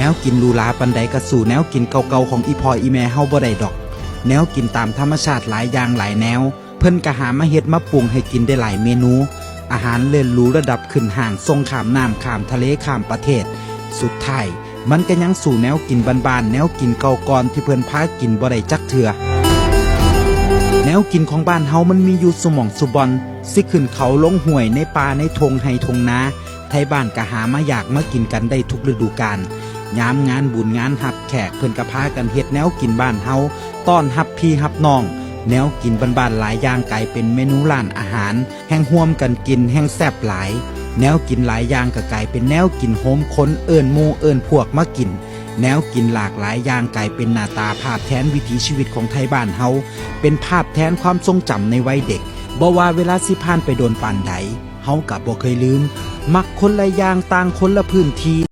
แนวกินลูลาปันใดกระสู่แนวกินเก่าๆของอีพออีแม่เฮาบ่ได้ดอกแนวกินตามธรรมชาติหลายอย่างหลายแนวเพิ่นก็หามาเฮ็ดมาปรุงให้กินได้หลายเมนูอาหารเลิศหรูระดับขึ้นห่างส่งข้ามน้ำข้ามทะเลข้ามประเทศสุดท้ายมันก็ยังสู่แนวกินบ้านๆแนวกินเก่าก่อนที่เพิ่นพากินบ่ได้จักเทื่อแนวกินของบ้านเฮามันมีอยู่สุหม่องสุบอนสิขึ้นเขาลงห้วยในป่าในทงไห้ทงนาไทบ้านก็หามาอยากมากินกันได้ทุกฤดูกาลยามงานบุญงานหับแขกเพิ่นก็พากันเฮ็ดแนวกินบ้านเฮาต้อนรับพี่รับน้องแนวกินบ้านๆหลายอย่างกลายเป็นเมนูร้านอาหารแห่งร่วมกันกินแห่งแซ่บหลายแนวกินหลายอย่างก็กลายเป็นแนวกินโฮมคนเอิ้นหมู่เอิ้นพวกมากินแนวกินหลากหลายอย่างกลายเป็นหน้าตาภาพแทนวิถีชีวิตของไทยบ้านเฮาเป็นภาพแทนความทรงจำในวัยเด็กบ่ว่าเวลาสิผ่านไปโดนปานใดเฮาก็บ่เคยลืมมักคนละอย่างต่างคนละพื้นที่